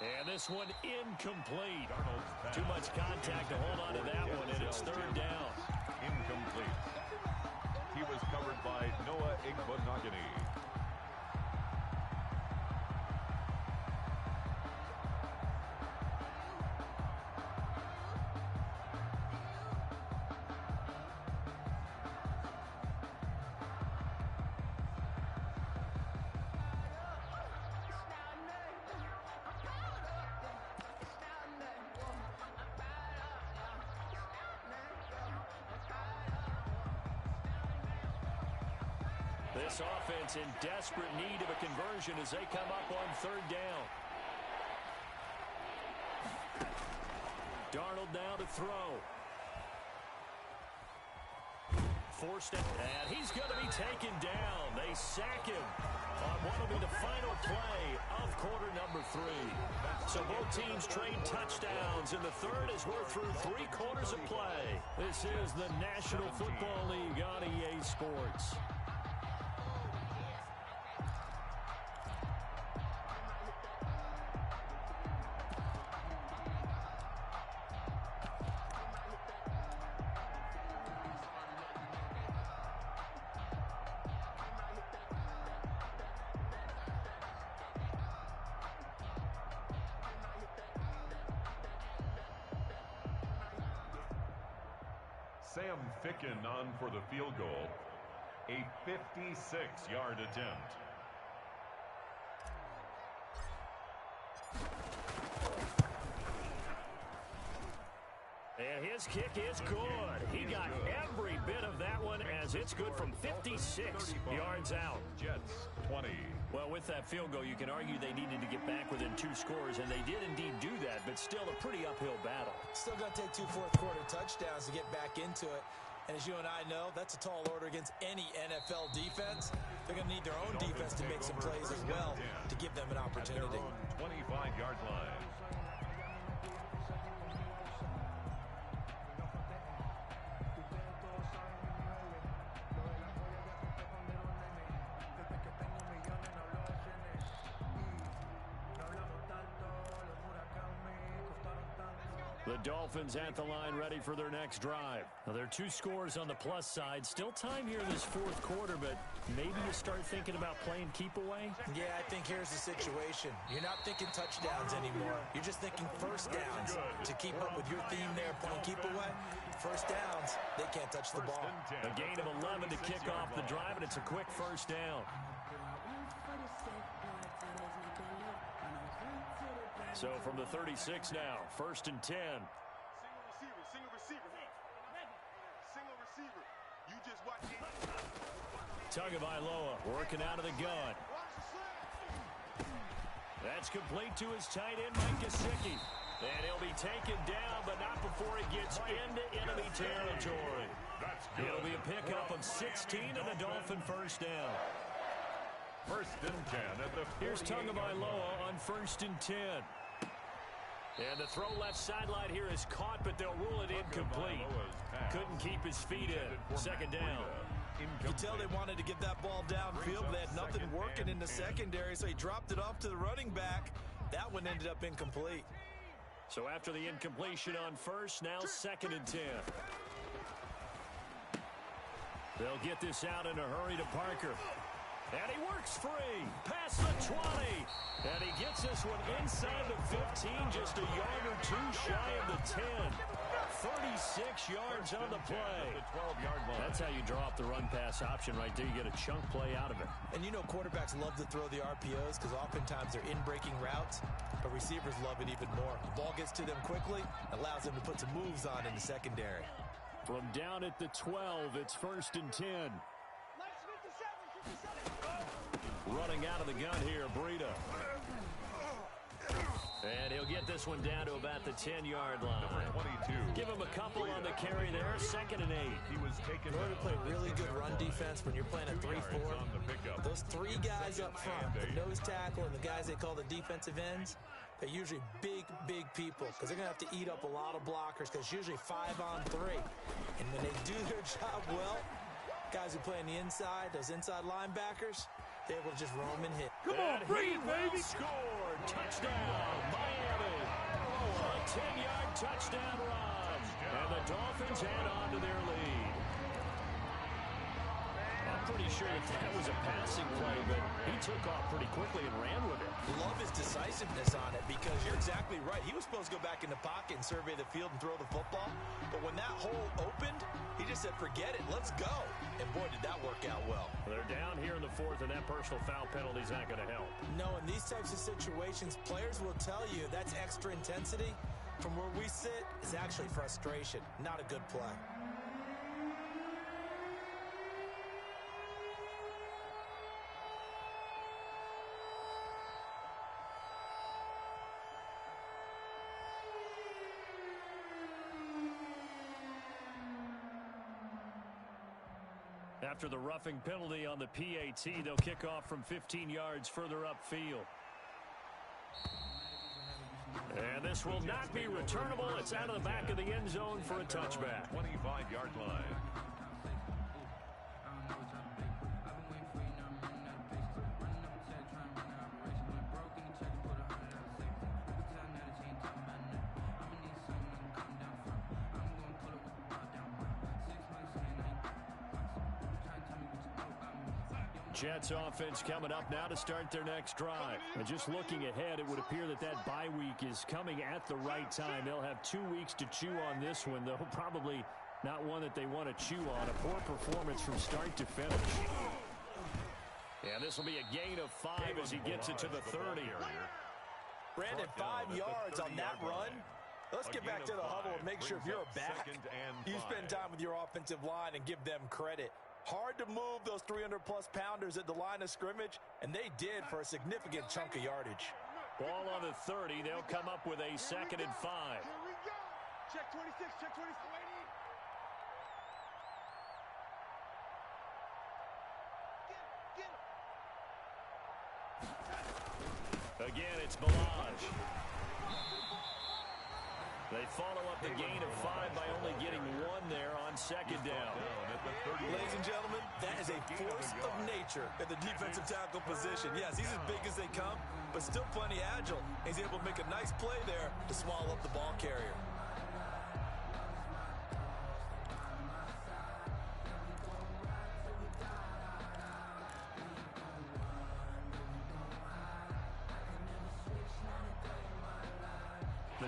S2: And this one incomplete. Too much contact to hold on to that one, and it's third down.
S4: Incomplete. He was covered by Noah Igbenogany.
S2: This offense in desperate need of a conversion as they come up on third down. Darnold now to throw. Forced it, and he's going to be taken down. They sack him on what will be the final play of quarter number 3. So both teams trade touchdowns in the third as we're through 3 quarters of play. This is the National Football League on EA Sports.
S4: Sam Ficken on for the field goal. A 56-yard attempt.
S2: And his kick is good. He got every bit of that one as it's good from 56 yards out.
S4: Jets 20.
S2: Well, with that field goal, you can argue they needed to get back within 2 scores, and they did indeed do that, but still a pretty uphill battle.
S3: Still going to take 2 fourth-quarter touchdowns to get back into it. And as you and I know, that's a tall order against any NFL defense. They're going to need their own defense to make some plays as well to give them an opportunity.
S4: 25-yard line.
S2: The Dolphins at the line ready for their next drive. Now, there are 2 scores on the plus side. Still time here in this 4th quarter, but maybe you start thinking about playing keep away?
S3: Yeah, I think here's the situation. You're not thinking touchdowns anymore. You're just thinking first downs. To keep up with your theme there, playing keep away, first downs, they can't touch the ball.
S2: A gain of 11 to kick off the drive, and it's a quick first down. So from the 36 now, 1st and 10.
S5: Single receiver. You just watch it.
S2: Tagovailoa working out of the gun. That's complete to his tight end, Mike Gesicki. And he'll be taken down, but not before he gets into enemy territory. It'll be a pickup of 16 and a Dolphin first down.
S4: 1st and 10 at the 40.
S2: Here's Tagovailoa on 1st and 10. And the throw left sideline here is caught, but they'll rule it incomplete. Couldn't keep his feet in. 2nd down.
S3: You can tell they wanted to get that ball downfield. They had nothing working in the secondary, so he dropped it off to the running back. That one ended up incomplete.
S2: So after the incompletion on 1st, now 2nd and 10. They'll get this out in a hurry to Parker. And he works free. Past the 20. And he gets this one inside the 15, just a yard or 2 shy of the 10. 36 yards on the play. That's how you draw up the run-pass option right there. You get a chunk play out of it.
S3: And you know quarterbacks love to throw the RPOs because oftentimes they're in-breaking routes, but receivers love it even more. The ball gets to them quickly, allows them to put some moves on in the secondary.
S2: From down at the 12, it's 1st and 10. Running out of the gun here, Breida. And he'll get this one down to about the 10-yard line.
S4: 22.
S2: Give him a couple on the carry there. 2nd and 8.
S4: He was taken.
S3: In order to play really good run defense when you're playing a 3-4, those 3 guys up front, the nose tackle and the guys they call the defensive ends, they're usually big people because they're going to have to eat up a lot of blockers because it's usually 5 on 3. And when they do their job well, guys who play on the inside, those inside linebackers, they're able to just roam and hit.
S2: Come on, bring it, baby! Scored! Touchdown, Miami! A 10-yard touchdown run. And the Dolphins head on to their lead. I'm pretty sure that was a passing play, but he took off pretty quickly and ran with it.
S3: Love his decisiveness on it because you're exactly right. He was supposed to go back in the pocket and survey the field and throw the football. But when that hole opened, he just said, forget it, let's go. And boy, did that work out well.
S2: They're down here in the 4th, and that personal foul penalty is not going to help.
S3: No, in these types of situations, players will tell you that's extra intensity. From where we sit, it's actually frustration, not a good play.
S2: After the roughing penalty on the PAT, they'll kick off from 15 yards further upfield. And this will not be returnable. It's out of the back of the end zone for a touchback.
S4: 25-yard line.
S2: Jets offense coming up now to start their next drive. And just looking ahead, it would appear that that bye week is coming at the right time. They'll have 2 weeks to chew on this one, though probably not one that they want to chew on. A poor performance from start to finish. And this will be a gain of 5 as he gets it to the 30.
S3: Brandon, 5 yards on that run. Let's get back to the huddle and make sure if you're a back, you spend time with your offensive line and give them credit. Hard to move those 300-plus pounders at the line of scrimmage, and they did for a significant chunk of yardage.
S2: Ball on the 30. They'll come up with a 2nd and 5.
S5: Here we go. Check 26, check 26. Get him.
S2: Again, it's Balaj. They follow up the gain of 5 by only getting 1 there on 2nd down.
S3: Ladies and gentlemen, that is a force of nature at the defensive tackle position. Yes, he's as big as they come, but still plenty agile. He's able to make a nice play there to swallow up the ball carrier.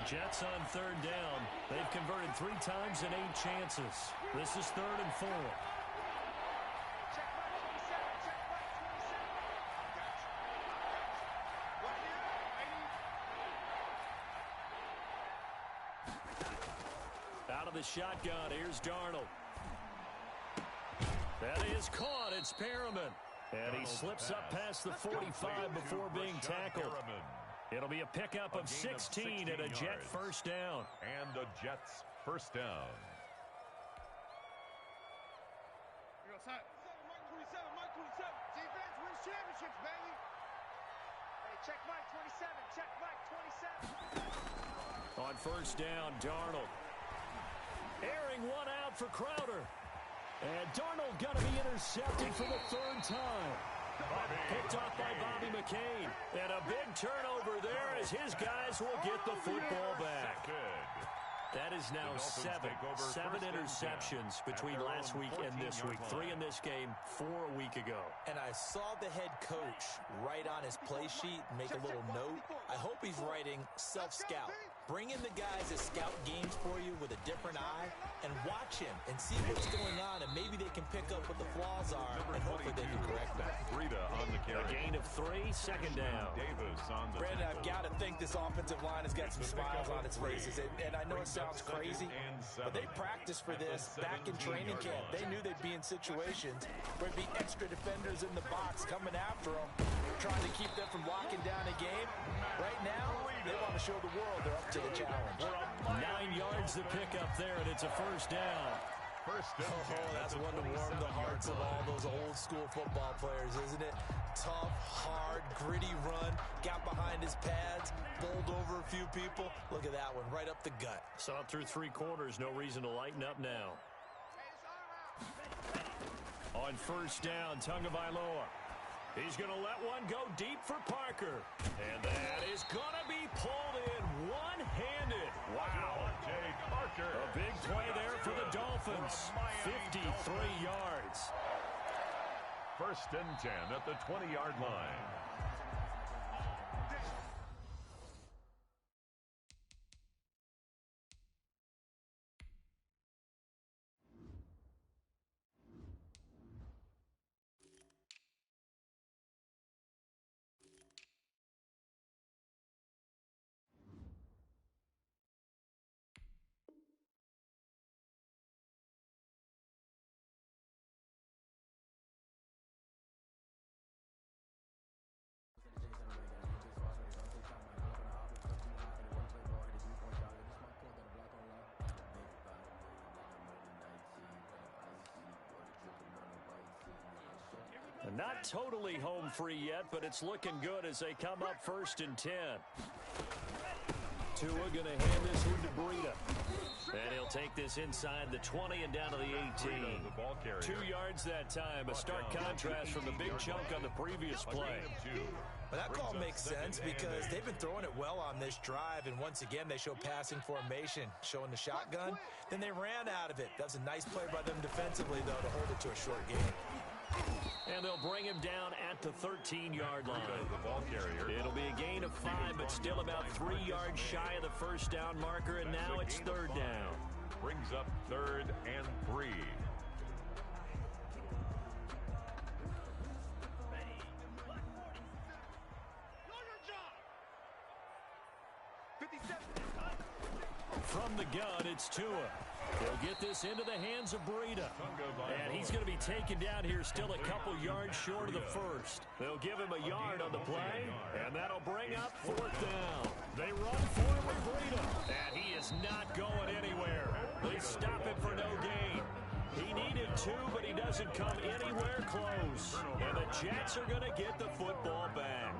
S2: Jets on third down. They've converted 3 times in 8 chances. This is 3rd and 4.
S5: Check mark 27. Check mark 27.
S2: Out of the shotgun, here's Darnold. That is caught. It's Perriman. And he slips up past the 45 before being tackled. It'll be a pickup of 16 and a Jet first down.
S4: And the Jets first down.
S5: Here we go, Mark 27, Mark 27. Defense wins championships, baby. Hey, check mark 27, check mark 27.
S2: On first down, Darnold. Airing one out for Crowder. And Darnold going to be intercepted for the 3rd time. Picked off by Bobby McCain. And a big turnover there as his guys will get the football back. That is now 7 interceptions between last week and this week. 3 in this game, 4 a week ago.
S3: And I saw the head coach write on his play sheet, make a little note. I hope he's writing self-scout. Bring in the guys that scout games for you with a different eye and watch him and see what's going on, and maybe they can pick up what the flaws are, and hopefully they can correct them.
S4: Breida on the carry.
S2: A gain of 3, second down.
S4: Davis on the
S3: Brandon, I've got to think this offensive line has got some smiles on its faces, and I know it sounds crazy, but they practiced for this back in training camp. They knew they'd be in situations where there'd be extra defenders in the box coming after them, trying to keep them from locking down a game. Right now, they want to show the world they're up to the challenge.
S2: 9 yards to pick up there, and it's a first down.
S3: That's one to warm the hearts of all those old school football players, isn't it? Tough, hard, gritty run, got behind his pads, bowled over a few people. Look at that one, right up the gut.
S2: Saw it through 3 quarters, no reason to lighten up now. On first down, Tagovailoa. He's going to let one go deep for Parker. And that is going to be pulled in one-handed. Wow.
S4: Parker.
S2: A big play there for the Dolphins. 53 yards.
S4: 1st and 10 at the 20-yard line.
S2: Not totally home free yet, but it's looking good as they come up 1st and 10. Tua going to hand this one to Breida. And he'll take this inside the 20 and down to the 18.
S4: 2
S2: yards that time. A stark contrast from the big chunk on the previous play.
S3: But that call makes sense because they've been throwing it well on this drive, and once again they show passing formation, showing the shotgun. Then they ran out of it. That's a nice play by them defensively, though, to hold it to a short game.
S2: And they'll bring him down at the 13-yard line.
S4: The ball carrier.
S2: It'll be a gain of 5, but still about 3 yards shy of the first down marker, and now it's 3rd down.
S4: Brings up 3rd and 3.
S2: From the gun, it's Tua. They'll get this into the hands of Breida. And he's going to be taken down here still a couple yards short of the first. They'll give him a yard on the play, and that'll bring up 4th down. They run forward Breida, and he is not going anywhere. They stop him for no gain. He needed 2, but he doesn't come anywhere close. And the Jets are going to get the football back.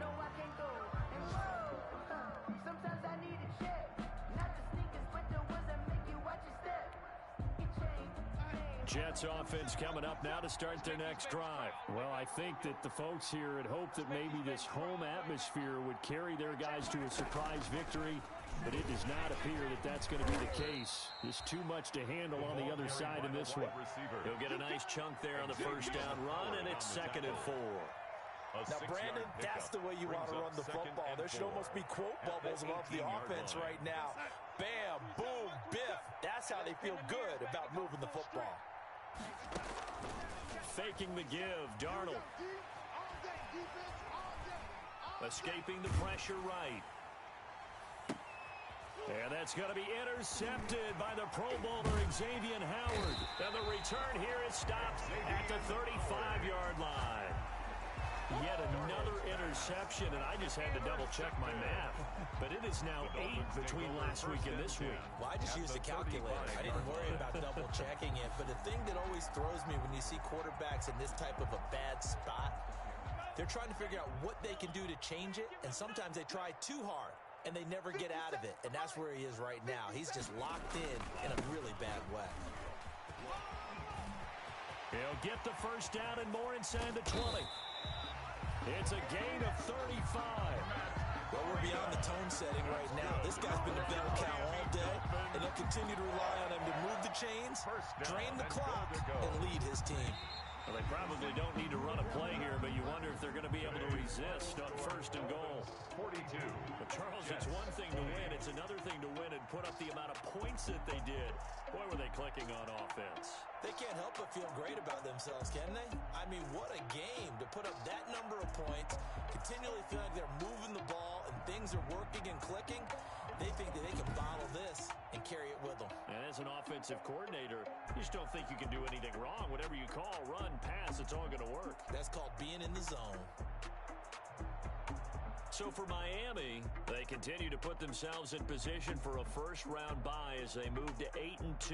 S2: Jets offense coming up now to start their next drive. Well, I think that the folks here had hoped that maybe this home atmosphere would carry their guys to a surprise victory, but it does not appear that that's going to be the case. There's too much to handle on the other side in this one. He'll get a nice chunk there on the first down run, and it's 2nd and 4.
S3: Now, Brandon, that's the way you want to run the football. There should almost be quote bubbles above the offense right now. Bam, boom, biff. That's how they feel good about moving the football.
S2: Faking the give, Darnold. Escaping the pressure right. And that's going to be intercepted by the Pro Bowler Xavier Howard. And the return here is stopped at the 35-yard line. Yet another interception, and I just had to double-check my math. But it is now 8 between last week and this week.
S3: Well, I just used a calculator. I didn't worry about double-checking it. But the thing that always throws me when you see quarterbacks in this type of a bad spot, they're trying to figure out what they can do to change it, and sometimes they try too hard, and they never get out of it. And that's where he is right now. He's just locked in a really bad way.
S2: He'll get the first down and more inside the 20. It's a gain of 35.
S3: Well, we're beyond the tone setting right now. This guy's been the bell cow all day, and they'll continue to rely on him to move the chains, drain the clock, and lead his team.
S2: Well, they probably don't need to run a play here, but you wonder if they're going to be able to resist on first and goal.
S4: 42.
S2: But Charles, it's one thing to win. It's another thing to win and put up the amount of points that they did. Boy, were they clicking on offense.
S3: They can't help but feel great about themselves, can they? I mean, what a game to put up that number of points, continually feel like they're moving the ball and things are working and clicking. They think that they can bottle this and carry it with them.
S2: And as an offensive coordinator, you just don't think you can do anything wrong. Whatever you call, run, pass, it's all going to work.
S3: That's called being in the zone.
S2: So for Miami, they continue to put themselves in position for a first-round bye as they move to 8-2.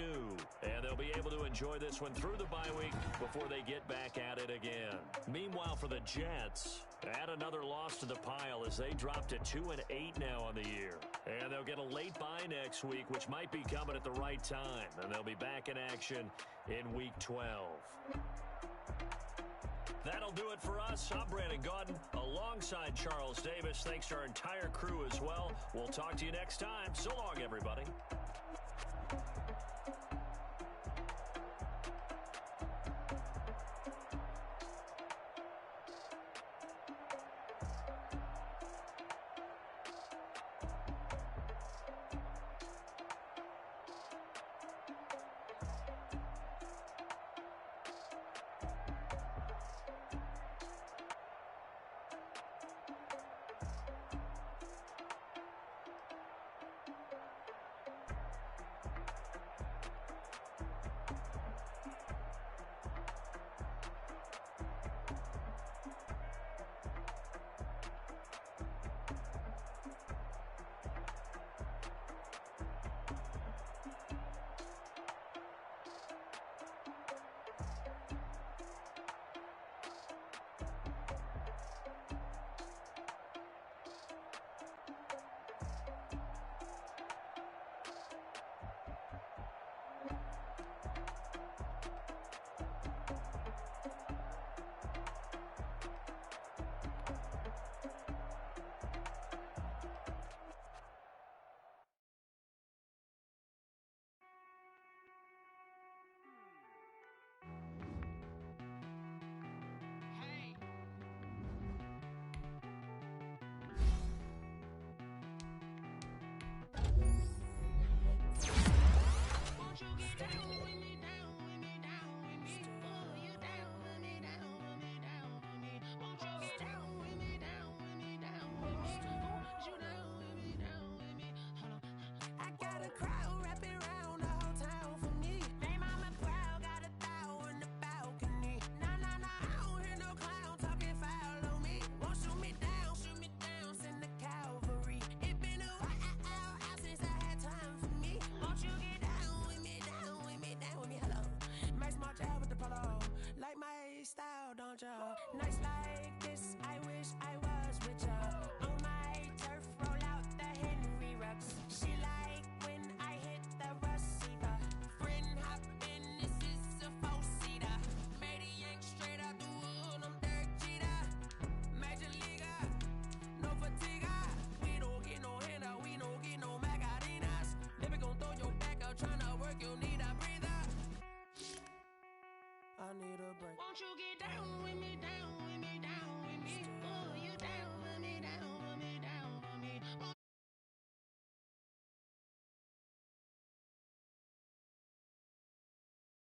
S2: And they'll be able to enjoy this one through the bye week before they get back at it again. Meanwhile, for the Jets, add another loss to the pile as they drop to 2-8 now on the year. And they'll get a late bye next week, which might be coming at the right time. And they'll be back in action in Week 12. That'll do it for us. I'm Brandon Gaudin alongside Charles Davis. Thanks to our entire crew as well. We'll talk to you next time. So long, everybody.
S6: Like my style, don't you? Nice life.